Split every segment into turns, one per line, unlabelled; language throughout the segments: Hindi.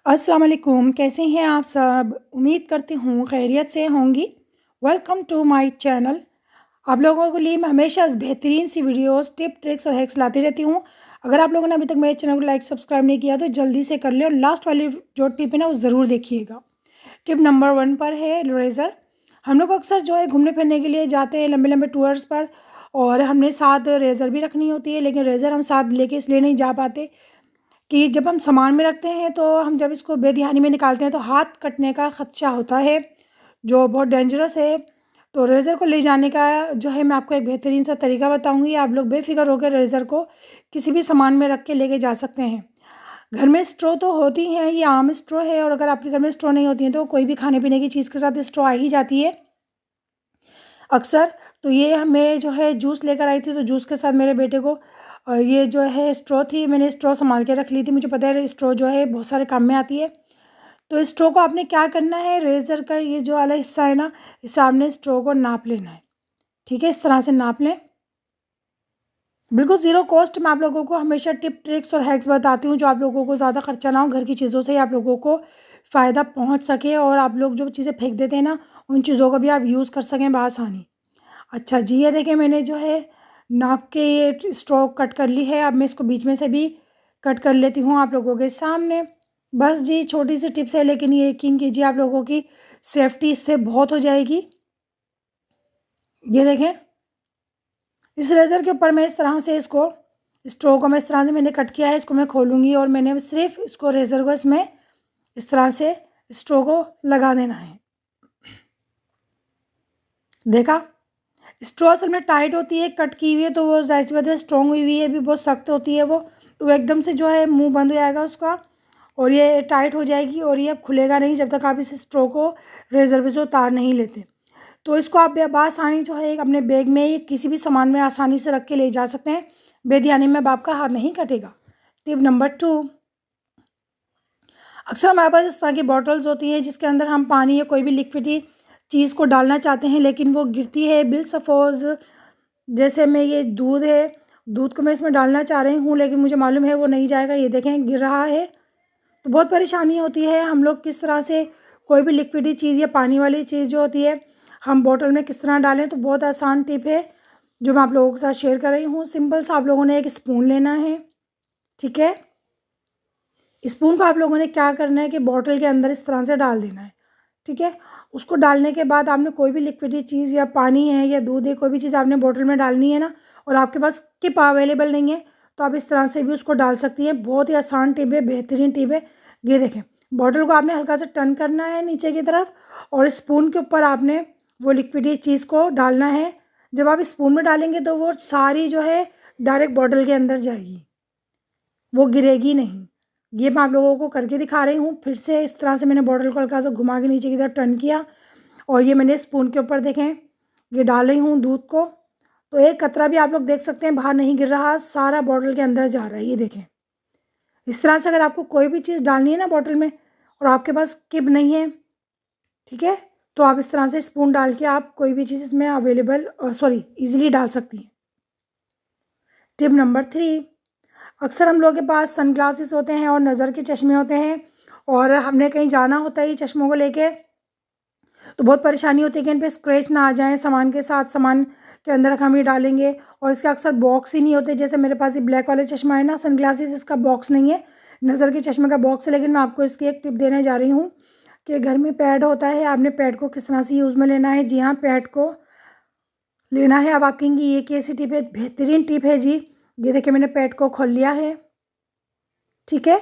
अस्सलाम वालेकुम, कैसे हैं आप सब? उम्मीद करती हूँ खैरियत से होंगी। Welcome to my channel. आप लोगों के लिए मैं हमेशा बेहतरीन सी वीडियोस, टिप, ट्रिक्स और हैक्स लाती रहती हूँ। अगर आप लोगों ने अभी तक मेरे चैनल को लाइक सब्सक्राइब नहीं किया तो जल्दी से कर लें और लास्ट वाली जो टिप है ना वो ज़रूर देखिएगा। टिप नंबर 1 पर है रेज़र। हम लोग अक्सर जो है घूमने फिरने के लिए जाते हैं लंबे लंबे टूर्स पर, और हमने साथ रेज़र भी रखनी होती है, लेकिन रेज़र हम साथ लेके इसलिए नहीं जा पाते कि जब हम सामान में रखते हैं तो हम जब इसको बेध्यानी में निकालते हैं तो हाथ कटने का ख़दशा होता है, जो बहुत डेंजरस है। तो रेज़र को ले जाने का जो है मैं आपको एक बेहतरीन सा तरीका बताऊंगी। आप लोग बेफ़िक्र होकर रेज़र को किसी भी सामान में रख के लेके जा सकते हैं। घर में स्ट्रॉ तो होती हैं, ये आम स्ट्रॉ है, और अगर आपके घर में स्ट्रॉ नहीं होती है तो कोई भी खाने पीने की चीज़ के साथ स्ट्रॉ आ ही जाती है अक्सर। तो ये हमें जो है जूस लेकर आई थी, तो जूस के साथ मेरे बेटे को ये जो है स्ट्रॉ थी, मैंने स्ट्रॉ संभाल के रख ली थी। मुझे पता है स्ट्रॉ जो है बहुत सारे काम में आती है। तो स्ट्रॉ को आपने क्या करना है, रेज़र का ये जो वाला हिस्सा है ना, इस आपने स्ट्रॉ को नाप लेना है। ठीक है, इस तरह से नाप लें, बिल्कुल ज़ीरो कॉस्ट में। आप लोगों को हमेशा टिप, ट्रिक्स और हैक्स बताती हूँ जो आप लोगों को ज़्यादा खर्चा ना हो, घर की चीज़ों से ही आप लोगों को फ़ायदा पहुँच सके और आप लोग जो चीज़ें फेंक देते हैं ना, उन चीज़ों को भी आप यूज़ कर सकें बआसानी। अच्छा जी, ये देखिए मैंने जो है नाप के ये स्ट्रॉ कट कर ली है। अब मैं इसको बीच में से भी कट कर लेती हूँ आप लोगों के सामने। बस जी, छोटी सी टिप्स है, लेकिन ये यकीन कीजिए आप लोगों की सेफ्टी इससे बहुत हो जाएगी। ये देखें, इस रेज़र के ऊपर मैं इस तरह से इसको स्ट्रॉ को मैं इस तरह से मैंने कट किया है, इसको मैं खोलूँगी और मैंने सिर्फ इसको रेज़र को इसमें इस तरह से स्ट्रॉ को लगा देना है। देखा, स्ट्रॉ असल में टाइट होती है, कट की हुई है तो वो ज़ाहिर सी बात है स्ट्रॉन्ग हुई हुई है, भी बहुत सख्त होती है वो, तो एकदम से जो है मुंह बंद हो जाएगा उसका और ये टाइट हो जाएगी और ये अब खुलेगा नहीं जब तक आप इस स्ट्रॉ को रेज़र पे से उतार नहीं लेते। तो इसको आप बआसानी जो है अपने बैग में किसी भी सामान में आसानी से रख के ले जा सकते हैं। बेध्यानी में अब आपका हाथ नहीं कटेगा। टिप नंबर 2, अक्सर हमारे पास इस तरह की बॉटल्स होती हैं जिसके अंदर हम पानी या कोई भी लिक्विडी चीज़ को डालना चाहते हैं, लेकिन वो गिरती है। बिल सपोज़ जैसे मैं ये दूध है, दूध को मैं इसमें डालना चाह रही हूँ, लेकिन मुझे मालूम है वो नहीं जाएगा। ये देखें गिर रहा है, तो बहुत परेशानी होती है। हम लोग किस तरह से कोई भी लिक्विडी चीज़ या पानी वाली चीज़ जो होती है हम बॉटल में किस तरह डालें, तो बहुत आसान टिप है जो मैं आप लोगों के साथ शेयर कर रही हूँ। सिंपल सा आप लोगों ने एक स्पून लेना है। ठीक है, स्पून को आप लोगों ने क्या करना है कि बॉटल के अंदर इस तरह से डाल देना है। ठीक है, उसको डालने के बाद आपने कोई भी लिक्विडी चीज़ या पानी है या दूध है, कोई भी चीज़ आपने बॉटल में डालनी है ना, और आपके पास किप अवेलेबल नहीं है तो आप इस तरह से भी उसको डाल सकती हैं। बहुत ही आसान टिप है, बेहतरीन टिप है। ये देखें, बॉटल को आपने हल्का सा टर्न करना है नीचे की तरफ और स्पून के ऊपर आपने वो लिक्विडी चीज़ को डालना है। जब आप स्पून में डालेंगे तो वो सारी जो है डायरेक्ट बॉटल के अंदर जाएगी, वो गिरेगी नहीं। ये मैं आप लोगों को करके दिखा रही हूँ। फिर से इस तरह से मैंने बॉटल को हल्का सा घुमा के नीचे की तरफ टर्न किया और ये मैंने स्पून के ऊपर देखें ये डाल रही हूँ दूध को, तो एक कतरा भी आप लोग देख सकते हैं बाहर नहीं गिर रहा, सारा बॉटल के अंदर जा रहा है। ये देखें, इस तरह से अगर आपको कोई भी चीज़ डालनी है ना बॉटल में और आपके पास किब नहीं है, ठीक है, तो आप इस तरह से स्पून डाल के आप कोई भी चीज़ इसमें अवेलेबल ईजिली डाल सकती हैं। टिप नंबर 3, अक्सर हम लोग के पास सनग्लासेस होते हैं और नज़र के चश्मे होते हैं और हमने कहीं जाना होता है ये चश्मों को लेके, तो बहुत परेशानी होती है कि इन पे स्क्रैच ना आ जाए। सामान के साथ सामान के अंदर हम ये डालेंगे और इसके अक्सर बॉक्स ही नहीं होते। जैसे मेरे पास ये ब्लैक वाले चश्मा है ना सनग्लासेस, इसका बॉक्स नहीं है, नज़र के चश्मे का बॉक्स है। लेकिन मैं आपको इसकी एक टिप देने जा रही हूँ कि घर में पैड होता है, आपने पैड को किस तरह से यूज़ में लेना है। जी हाँ, पैड को लेना है। अब आप कहेंगी ये कैसी टिप है, बेहतरीन टिप है जी। ये देखिए मैंने पैड को खोल लिया है। ठीक है,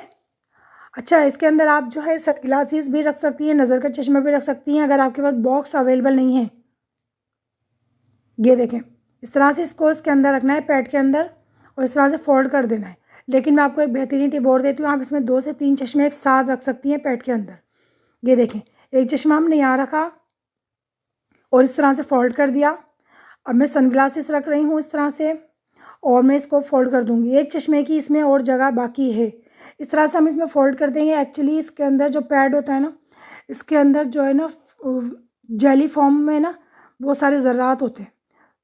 अच्छा, इसके अंदर आप जो है सनग्लासेस भी रख सकती हैं, नज़र का चश्मा भी रख सकती हैं अगर आपके पास बॉक्स अवेलेबल नहीं है। ये देखें, इस तरह से इसको इसके अंदर रखना है पैड के अंदर और इस तरह से फोल्ड कर देना है। लेकिन मैं आपको एक बेहतरीन टिप और देती हूँ, आप इसमें 2 से 3 चश्मे एक साथ रख सकती हैं पैड के अंदर। ये देखें, एक चश्मा हमने यहाँ रखा और इस तरह से फोल्ड कर दिया। अब मैं सनग्लासेस रख रही हूँ इस तरह से और मैं इसको फोल्ड कर दूँगी। एक चश्मे की इसमें और जगह बाकी है, इस तरह से हम इसमें फ़ोल्ड कर देंगे। एक्चुअली इसके अंदर जो पैड होता है ना, इसके अंदर जो है ना जेली फॉर्म में ना बहुत सारे ज़र्रात होते हैं,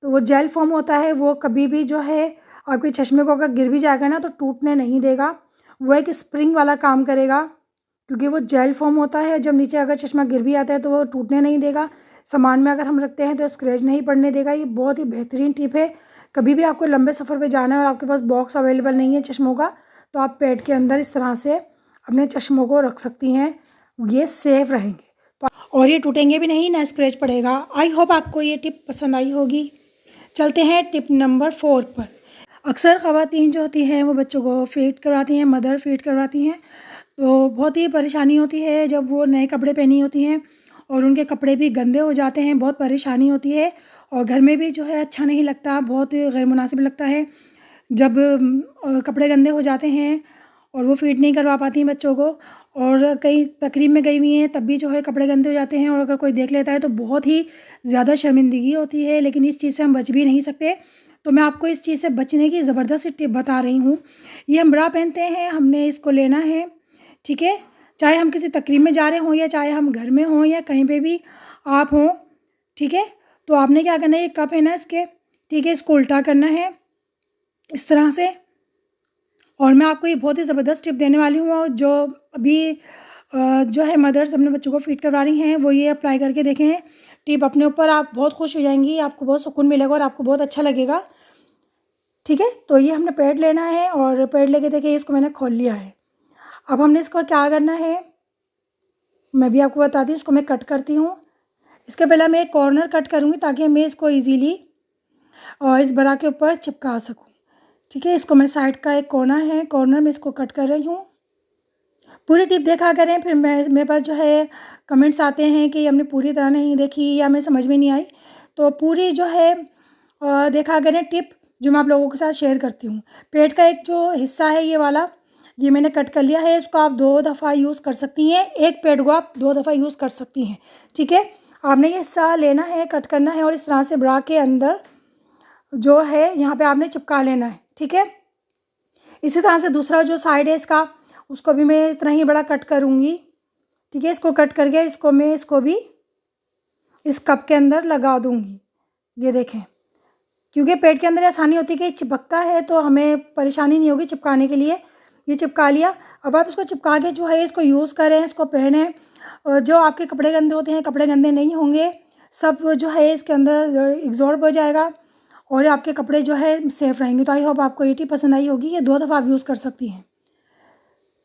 तो वो जेल फॉर्म होता है, वो कभी भी जो है आपके चश्मे को अगर गिर भी जाएगा ना तो टूटने नहीं देगा। वो एक स्प्रिंग वाला काम करेगा, क्योंकि वो जेल फॉर्म होता है। जब नीचे अगर चश्मा गिर भी आता है तो वो टूटने नहीं देगा। सामान में अगर हम रखते हैं तो स्क्रैच नहीं पड़ने देगा। ये बहुत ही बेहतरीन टिप है। कभी भी आपको लंबे सफ़र पे जाना है और आपके पास बॉक्स अवेलेबल नहीं है चश्मों का, तो आप पैड के अंदर इस तरह से अपने चश्मों को रख सकती हैं। ये सेफ़ रहेंगे और ये टूटेंगे भी नहीं, ना स्क्रैच पड़ेगा। आई होप आपको ये टिप पसंद आई होगी। चलते हैं टिप नंबर 4 पर। अक्सर ख़वातीन जो होती हैं वो बच्चों को फ़ीड करवाती हैं, मदर फ़ीड करवाती हैं, तो बहुत ही परेशानी होती है जब वो नए कपड़े पहनी होती हैं और उनके कपड़े भी गंदे हो जाते हैं। बहुत परेशानी होती है और घर में भी जो है अच्छा नहीं लगता, बहुत गैर मुनासिब लगता है जब कपड़े गंदे हो जाते हैं और वो फ़ीड नहीं करवा पाती हैं बच्चों को। और कई तकरीब में गई हुई हैं तब भी जो है कपड़े गंदे हो जाते हैं और अगर कोई देख लेता है तो बहुत ही ज़्यादा शर्मिंदगी होती है। लेकिन इस चीज़ से हम बच भी नहीं सकते, तो मैं आपको इस चीज़ से बचने की ज़बरदस्त टिप बता रही हूँ। ये हम ब्रा पहनते हैं, हमने इसको लेना है, ठीक है। चाहे हम किसी तकरीब में जा रहे हों या चाहे हम घर में हों या कहीं पे भी आप हों, ठीक है। तो आपने क्या करना है, ये कप है ना इसके, ठीक है, इसको उल्टा करना है इस तरह से। और मैं आपको ये बहुत ही ज़बरदस्त टिप देने वाली हूँ जो अभी जो है मदर्स अपने बच्चों को फीड करवा रही हैं वो ये अप्लाई करके देखें टिप अपने ऊपर। आप बहुत खुश हो जाएंगी, आपको बहुत सुकून मिलेगा और आपको बहुत अच्छा लगेगा, ठीक है। तो ये हमने पैड लेना है और पैड लेके देखिए इसको मैंने खोल लिया है। अब हमने इसको क्या करना है मैं भी आपको बताती हूँ। इसको मैं कट करती हूँ। इसके पहले मैं एक कॉर्नर कट करूँगी ताकि मैं इसको ईजीली इस बरा के ऊपर चिपका सकूँ, ठीक है। इसको मैं साइड का एक कोना है, कॉर्नर में इसको कट कर रही हूँ। पूरी टिप देखा करें, फिर मेरे पास जो है कमेंट्स आते हैं कि हमने पूरी तरह नहीं देखी या हमें समझ में नहीं आई। तो पूरी जो है देखा करें टिप जो मैं आप लोगों के साथ शेयर करती हूँ। पेट का एक जो हिस्सा है ये वाला, ये मैंने कट कर लिया है। इसको आप 2 दफ़ा यूज़ कर सकती हैं, एक पेड को आप 2 दफ़ा यूज़ कर सकती हैं, ठीक है। आपने ये हिस्सा लेना है, कट करना है और इस तरह से ब्रा के अंदर जो है यहाँ पे आपने चिपका लेना है, ठीक है। इसी तरह से दूसरा जो साइड है इसका, उसको भी मैं इतना ही बड़ा कट करूँगी, ठीक है। इसको कट करके इसको भी इस कप के अंदर लगा दूँगी। ये देखें, क्योंकि पेट के अंदर आसानी होती है कि चिपकता है तो हमें परेशानी नहीं होगी चिपकाने के लिए। ये चिपका लिया। अब आप इसको चिपका के जो है इसको यूज़ करें, इसको पहनें। जो आपके कपड़े गंदे होते हैं, कपड़े गंदे नहीं होंगे, सब जो है इसके अंदर एब्जॉर्ब हो जाएगा और आपके कपड़े जो है सेफ़ रहेंगे। तो आई होप आपको ये टिप पसंद आई होगी। ये 2 दफ़ा आप यूज़ कर सकती हैं।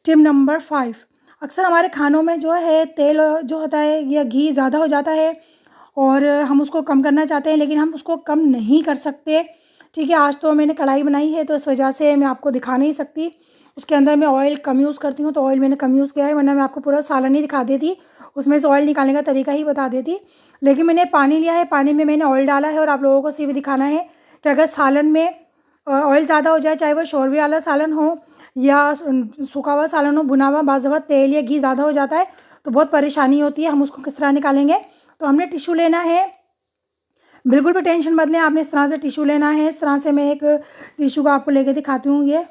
टिप नंबर 5, अक्सर हमारे खानों में जो है तेल जो होता है या घी ज़्यादा हो जाता है और हम उसको कम करना चाहते हैं लेकिन हम उसको कम नहीं कर सकते, ठीक है। आज तो मैंने कढ़ाई बनाई है तो इस वजह से मैं आपको दिखा नहीं सकती। उसके अंदर मैं ऑयल कम यूज़ करती हूँ तो ऑयल मैंने कम यूज़ किया है, वरना मैं आपको पूरा सालन ही दिखा देती, उसमें से ऑयल निकालने का तरीका ही बता देती। लेकिन मैंने पानी लिया है, पानी में मैंने ऑयल डाला है और आप लोगों को सिर्फ दिखाना है कि अगर सालन में ऑयल ज़्यादा हो जाए, चाहे वो शोरबे वाला सालन हो या सूखा हुआ सालन हो, भुना हुआ, बाज़ दफ़ा तेल या घी ज़्यादा हो जाता है तो बहुत परेशानी होती है। हम उसको किस तरह निकालेंगे, तो हमने टिश्यू लेना है। बिल्कुल भी टेंशन मत लें, आपने इस तरह से टिश्यू लेना है। इस तरह से मैं एक टिश्यू को आपको लेके दिखाती हूँ, ये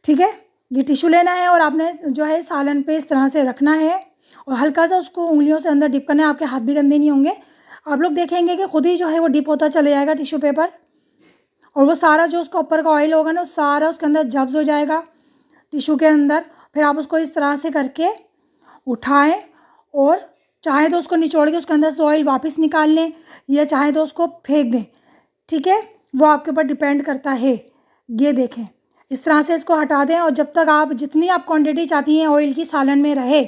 ठीक है। ये टिश्यू लेना है और आपने जो है सालन पे इस तरह से रखना है और हल्का सा उसको उंगलियों से अंदर डिप करना है। आपके हाथ भी गंदे नहीं होंगे। आप लोग देखेंगे कि खुद ही जो है वो डिप होता चले जाएगा टिश्यू पेपर और वो सारा जो उसका ऊपर का ऑयल होगा ना सारा उसके अंदर जब्स हो जाएगा टिश्यू के अंदर। फिर आप उसको इस तरह से करके उठाएं और चाहे तो उसको निचोड़ के उसके अंदर से ऑयल वापस निकाल लें या चाहे तो उसको फेंक दें, ठीक है। वो आपके ऊपर डिपेंड करता है। ये देखें, इस तरह से इसको हटा दें और जब तक आप जितनी आप क्वांटिटी चाहती हैं ऑयल की सालन में रहे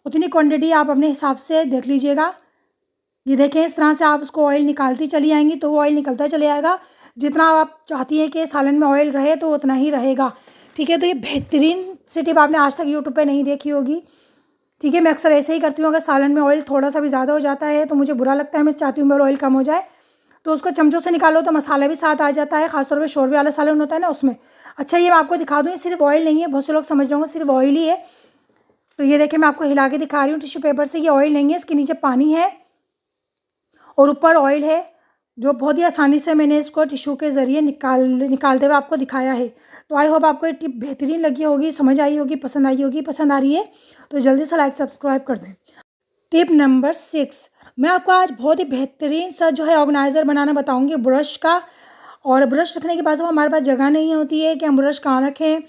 उतनी क्वांटिटी आप अपने हिसाब से देख लीजिएगा। ये देखें, इस तरह से आप उसको ऑयल निकालती चली आएंगी तो वो ऑयल निकलता चले जाएगा। जितना आप चाहती हैं कि सालन में ऑयल रहे तो उतना ही रहेगा, ठीक है। तो ये बेहतरीन सी टिप आपने आज तक यूट्यूब पे नहीं देखी होगी, ठीक है। मैं अक्सर ऐसे ही करती हूँ, अगर सालन में ऑयल थोड़ा सा भी ज़्यादा हो जाता है तो मुझे बुरा लगता है, मैं चाहती हूँ मेरा ऑयल कम हो जाए तो उसको चमचों से निकालो तो मसाला भी साथ आ जाता है। खासतौर पर शोरबे वाला सालन होता है ना उसमें। अच्छा, ये मैं आपको दिखा दूँ, ये सिर्फ ऑयल नहीं है, बहुत से लोग समझ रहे होंगे सिर्फ ऑयल ही है। तो ये देखिए मैं आपको हिला के दिखा रही हूँ टिश्यू पेपर से, ये ऑयल नहीं है, इसके नीचे पानी है और ऊपर ऑयल है जो बहुत ही आसानी से मैंने इसको टिश्यू के ज़रिए निकालते हुए आपको दिखाया है। तो आई होप आपको ये टिप बेहतरीन लगी होगी, समझ आई होगी, पसंद आई होगी। पसंद आ रही है तो जल्दी से लाइक सब्सक्राइब कर दें। टिप नंबर 6, मैं आपको आज बहुत ही बेहतरीन सा जो है ऑर्गेनाइज़र बनाना बताऊंगी ब्रश का। और ब्रश रखने के बाद जब हमारे पास जगह नहीं होती है कि हम ब्रश कहाँ रखें,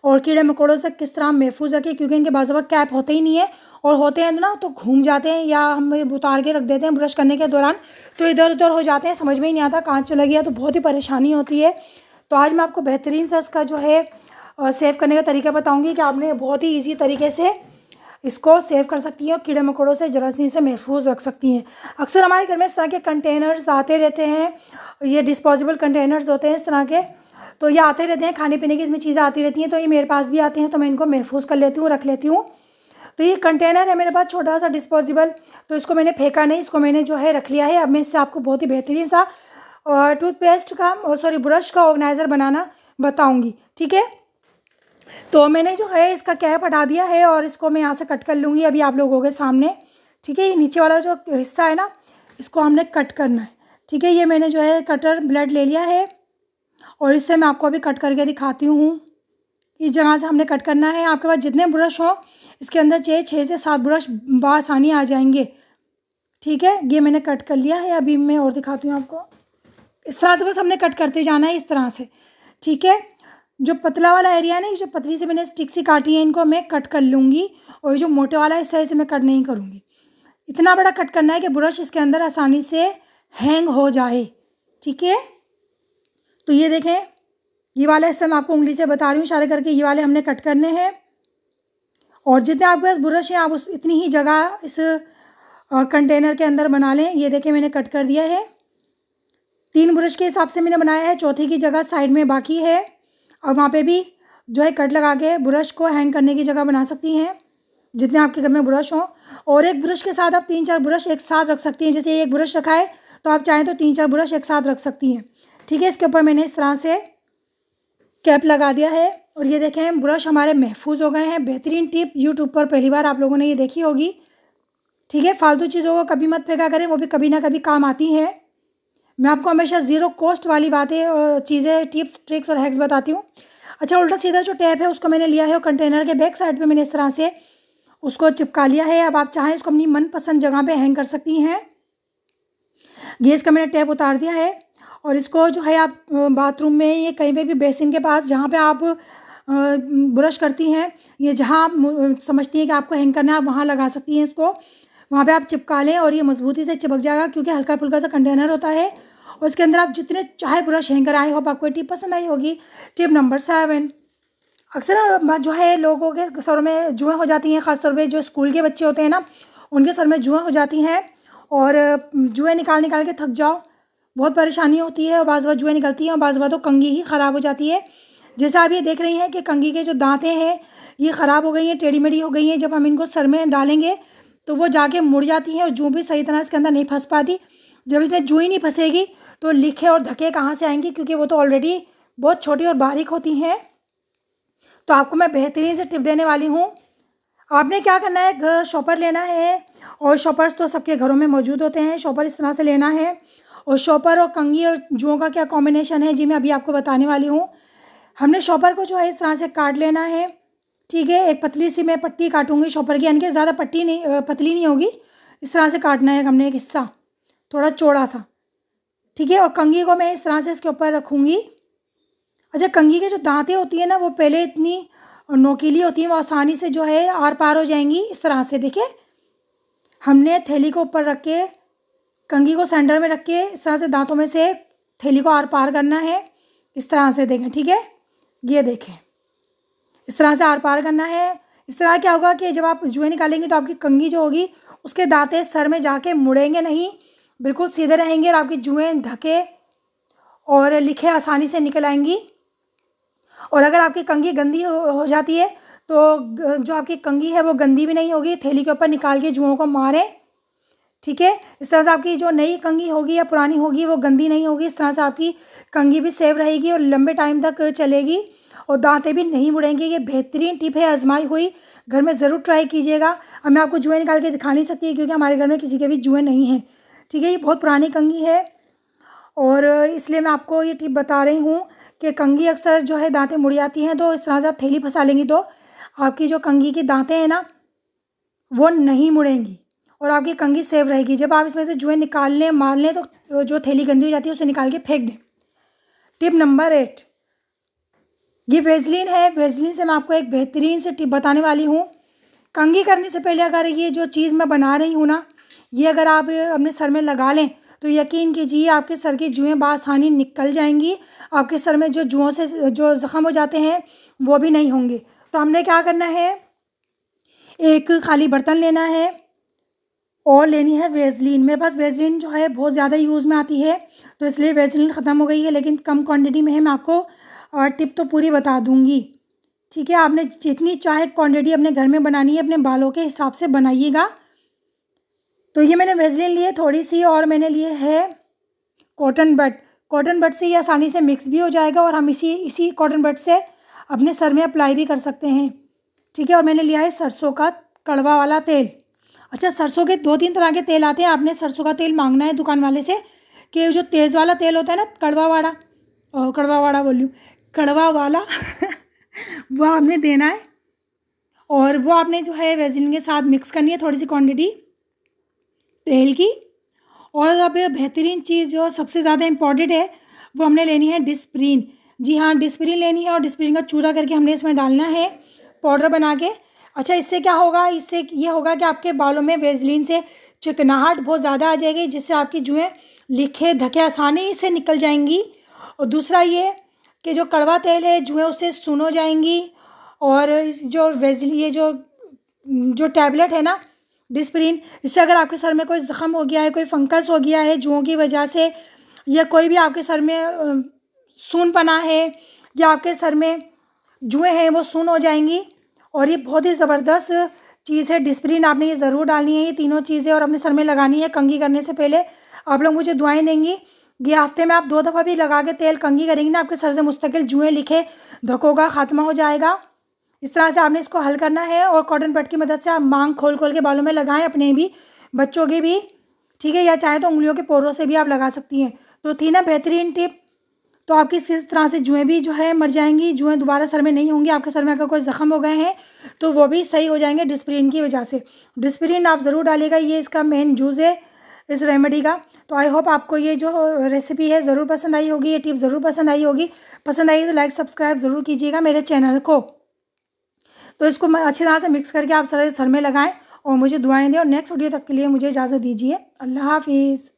और कीड़े मकोड़ों से किस तरह महफूज रखें, क्योंकि इनके बाज़ वक़्त कैप होते ही नहीं है, और होते हैं ना तो घूम जाते हैं या हम उतार के रख देते हैं ब्रश करने के दौरान, तो इधर उधर हो जाते हैं, समझ में ही नहीं आता कहाँ चला गया, तो बहुत ही परेशानी होती है। तो आज मैं आपको बेहतरीन सा इसका जो है सेव करने का तरीका बताऊँगी कि आपने बहुत ही ईजी तरीके से इसको सेव कर सकती हैं और कीड़े मकोड़ों से जरासीम से महफूज रख सकती हैं। अक्सर हमारे घर में इस तरह के कंटेनर्स आते रहते हैं, ये डिस्पोजेबल कंटेनर्स होते हैं इस तरह के, तो ये आते रहते हैं, खाने पीने की इसमें चीज़ें आती रहती हैं, तो ये मेरे पास भी आते हैं, तो मैं इनको महफूज कर लेती हूँ, रख लेती हूँ। तो ये कंटेनर है मेरे पास छोटा सा डिस्पोजेबल, तो इसको मैंने फेंका नहीं, इसको मैंने जो है रख लिया है। अब मैं इससे आपको बहुत ही बेहतरीन सा टूथपेस्ट का ब्रश का ऑर्गेनाइज़र बनाना बताऊँगी, ठीक है। तो मैंने जो है इसका कैप हटा दिया है और इसको मैं यहाँ से कट कर लूँगी अभी आप लोगों के सामने, ठीक है। ये नीचे वाला जो हिस्सा है ना, इसको हमने कट करना है, ठीक है। ये मैंने जो है कटर ब्लेड ले लिया है और इससे मैं आपको अभी कट करके दिखाती हूँ। इस जगह से हमने कट करना है। आपके पास जितने ब्रश हों इसके अंदर 6 से 7 ब्रश बआसानी आ जाएंगे, ठीक है। ये मैंने कट कर लिया है, अभी मैं और दिखाती हूँ आपको। इस तरह से बस हमने कट करते जाना है, इस तरह से, ठीक है। जो पतला वाला एरिया है ना, जो पतली से मैंने स्टिक सी काटी है, इनको मैं कट कर लूँगी, और जो मोटे वाला हिस्सा है इसे मैं कट नहीं करूँगी। इतना बड़ा कट करना है कि ब्रश इसके अंदर आसानी से हैंग हो जाए, ठीक है। तो ये देखें, ये वाला हिस्सा मैं आपको उंगली से बता रही हूँ इशारे करके, ये वाले हमने कट करने हैं। और जितने आपके पास ब्रश है आप उस इतनी ही जगह इस कंटेनर के अंदर बना लें। ये देखें मैंने कट कर दिया है, 3 ब्रश के हिसाब से मैंने बनाया है, चौथे की जगह साइड में बाकी है, और वहाँ पे भी जो है कट लगा के ब्रश को हैंग करने की जगह बना सकती हैं जितने आपके घर में ब्रश हों। और एक ब्रश के साथ आप 3-4 ब्रश एक साथ रख सकती हैं। जैसे एक ब्रश रखा है तो आप चाहें तो 3-4 ब्रश एक साथ रख सकती हैं, ठीक है। इसके ऊपर मैंने इस तरह से कैप लगा दिया है और ये देखें ब्रश हमारे महफूज हो गए हैं। बेहतरीन टिप, यूट्यूब पर पहली बार आप लोगों ने ये देखी होगी, ठीक है। फालतू चीज़ों को कभी मत फेंका करें, वो भी कभी ना कभी काम आती हैं। मैं आपको हमेशा ज़ीरो कॉस्ट वाली बातें चीज़ें टिप्स ट्रिक्स और हैक्स बताती हूँ। अच्छा, उल्टा सीधा जो टैप है उसको मैंने लिया है और कंटेनर के बैक साइड पे मैंने इस तरह से उसको चिपका लिया है। अब आप चाहें इसको अपनी मनपसंद जगह पे हैंग कर सकती हैं। गैस का मैंने टैप उतार दिया है और इसको जो है आप बाथरूम में या कहीं पे भी बेसिन के पास जहाँ पे आप ब्रश करती हैं, ये जहाँ आप समझती हैं कि आपको हैंग करना है, आप वहाँ लगा सकती हैं इसको। वहाँ पे आप चिपका लें और ये मजबूती से चिपक जाएगा, क्योंकि हल्का फुल्का सा कंटेनर होता है और इसके अंदर आप जितने चाहे ब्रश हैंग कर आए। होप आपको टिप पसंद आई होगी। टिप नंबर 7, अक्सर जो है लोगों के सर में जुएँ हो जाती हैं, ख़ासतौर पे जो स्कूल के बच्चे होते हैं ना, उनके सर में जुएँ हो जाती हैं और जुएँ निकाल निकाल के थक जाओ, बहुत परेशानी होती है और बाज़ बार जुएँ निकलती हैं और बाज़ बार तो कंघी ही ख़राब हो जाती है। जैसे आप ये देख रही हैं कि कंघी के जो दांतें हैं ये ख़राब हो गई हैं, टेढ़ी मेढ़ी हो गई हैं। जब हम इनको सर में डालेंगे तो वो जाके मुड़ जाती हैं और जूँ भी सही तरह इसके अंदर नहीं फंस पाती। जब इसमें जूँ ही नहीं फंसेगी तो लिखे और धके कहाँ से आएंगी, क्योंकि वो तो ऑलरेडी बहुत छोटी और बारीक होती हैं। तो आपको मैं बेहतरीन से टिप देने वाली हूँ। आपने क्या करना है, शॉपर लेना है, और शॉपर्स तो सबके घरों में मौजूद होते हैं। शॉपर इस तरह से लेना है और शॉपर और कंघी और जुओं का क्या कॉम्बिनेशन है जी मैं अभी आपको बताने वाली हूँ। हमने शॉपर को जो है इस तरह से काट लेना है, ठीक है। एक पतली सी मैं पट्टी काटूंगी शॉपर की, यानी कि ज़्यादा पट्टी नहीं, पतली नहीं होगी, इस तरह से काटना है हमने एक हिस्सा थोड़ा चौड़ा सा, ठीक है। और कंघी को मैं इस तरह से इसके ऊपर रखूँगी। अच्छा, कंघी के जो दांतें होती हैं ना वो पहले इतनी नोकीली होती हैं, वो आसानी से जो है आर पार हो जाएंगी। इस तरह से देखिए, हमने थैली को ऊपर रख के कंघी को सेंटर में रख के इस तरह से दांतों में से थैली को आर पार करना है, इस तरह से देखें, ठीक है। ये देखें, इस तरह से आर पार करना है। इस तरह क्या होगा कि जब आप जुएँ निकालेंगे तो आपकी कंघी जो होगी उसके दांतें सर में जाके मुड़ेंगे नहीं, बिल्कुल सीधे रहेंगे और आपकी जुएँ धके और लिखे आसानी से निकल आएंगी। और अगर आपकी कंघी गंदी हो जाती है तो जो आपकी कंघी है वो गंदी भी नहीं होगी। थैली के ऊपर निकाल के जुओं को मारें, ठीक है। इस तरह से आपकी जो नई कंघी होगी या पुरानी होगी वो गंदी नहीं होगी। इस तरह से आपकी कंघी भी सेव रहेगी और लंबे टाइम तक चलेगी और दांतें भी नहीं मुड़ेंगे। ये बेहतरीन टिप है, आजमाई हुई, घर में ज़रूर ट्राई कीजिएगा। अब मैं आपको जुएँ निकाल के दिखा नहीं सकती क्योंकि हमारे घर में किसी के भी जुएँ नहीं हैं, ठीक है। ये बहुत पुरानी कंघी है और इसलिए मैं आपको ये टिप बता रही हूँ कि कंघी अक्सर जो है दांतें मुड़ जाती हैं, तो इस तरह से आप थैली फंसा लेंगी तो आपकी जो कंघी की दांतें हैं ना वो नहीं मुड़ेंगी और आपकी कंघी सेव रहेगी। जब आप इसमें से जुएँ निकाल लें, मार लें, तो जो थैली गंदी हो जाती है उसे निकाल के फेंक दें। टिप नंबर 8, ये वेजलिन है। वेजलिन से मैं आपको एक बेहतरीन से टिप बताने वाली हूँ। कंघी करने से पहले अगर ये जो चीज़ मैं बना रही हूँ ना, ये अगर आप अपने सर में लगा लें तो यकीन कीजिए आपके सर की जुएँ बआसानी निकल जाएंगी। आपके सर में जो जुओं से जो ज़ख़म हो जाते हैं वो भी नहीं होंगे। तो हमने क्या करना है, एक खाली बर्तन लेना है और लेनी है वेजलिन। मेरे पास वेजलिन जो है बहुत ज़्यादा यूज़ में आती है, तो इसलिए वेजलिन ख़त्म हो गई है, लेकिन कम क्वांटिटी में है। मैं आपको टिप तो पूरी बता दूँगी, ठीक है। आपने जितनी चाहे क्वांटिटी अपने घर में बनानी है, अपने बालों के हिसाब से बनाइएगा। तो ये मैंने वेजलिन ली है थोड़ी सी, और मैंने लिए है कॉटन बड। कॉटन बड से ये आसानी से मिक्स भी हो जाएगा और हम इसी कॉटन बड से अपने सर में अप्लाई भी कर सकते हैं, ठीक है। और मैंने लिया है सरसों का कड़वा वाला तेल। अच्छा, सरसों के 2-3 तरह के तेल आते हैं। आपने सरसों का तेल मांगना है दुकान वाले से कि जो तेज़ वाला तेल होता है ना, कड़वा वाला कड़वा वाला वो आपने देना है, और वो आपने जो है वेजलिन के साथ मिक्स करनी है थोड़ी सी क्वांटिटी तेल की। और अब बेहतरीन चीज़ जो सबसे ज़्यादा इम्पॉर्टेंट है, वो हमने लेनी है डिस्प्रिन। जी हाँ, डिस्प्रिन लेनी है और डिस्प्रिन का चूरा करके हमने इसमें डालना है पाउडर बना के। अच्छा, इससे क्या होगा, इससे ये होगा कि आपके बालों में वेजलिन से चिकनाहट बहुत ज़्यादा आ जाएगी, जिससे आपकी जुएँ लिखे धके आसानी से निकल जाएंगी। और दूसरा ये कि जो कड़वा तेल है, जुएँ उससे सुन हो जाएंगी। और इस जो वेजलिन, ये जो टैबलेट है ना डिस्प्रिन, इससे अगर आपके सर में कोई ज़ख़म हो गया है, कोई फंगस हो गया है जुओं की वजह से, या कोई भी आपके सर में सूनपना है, या आपके सर में जुएँ हैं वो सून हो जाएंगी। और ये बहुत ही ज़बरदस्त चीज़ है डिस्प्रिन, आपने ये ज़रूर डालनी है ये तीनों चीज़ें, और अपने सर में लगानी है कंघी करने से पहले। आप लोग मुझे दुआएं देंगी। ये हफ्ते में आप 2 दफ़ा भी लगा के तेल कंघी करेंगी ना, आपके सर से मुस्तकिल जुएँ लिखे धकों का ख़ात्मा हो जाएगा। इस तरह से आपने इसको हल करना है, और कॉटन बड की मदद से आप मांग खोल खोल के बालों में लगाएं, अपने भी बच्चों के भी, ठीक है। या चाहे तो उंगलियों के पोरों से भी आप लगा सकती हैं। तो थी ना बेहतरीन टिप। तो आपकी इस तरह से जुएँ भी जो है मर जाएंगी, जुएँ दोबारा सर में नहीं होंगी। आपके सर में अगर कोई ज़ख़म हो गए हैं तो वो भी सही हो जाएंगे डिस्प्रिन की वजह से। डिस्प्रिन आप ज़रूर डालिएगा, ये इसका मेन यूज़ है इस रेमेडी का। तो आई होप आपको ये जो रेसिपी है ज़रूर पसंद आई होगी, ये टिप ज़रूर पसंद आई होगी। पसंद आई तो लाइक सब्सक्राइब ज़रूर कीजिएगा मेरे चैनल को। तो इसको अच्छी तरह से मिक्स करके आप सर में लगाएं और मुझे दुआएं दें। और नेक्स्ट वीडियो तक के लिए मुझे इजाज़त दीजिए। अल्लाह हाफिज़।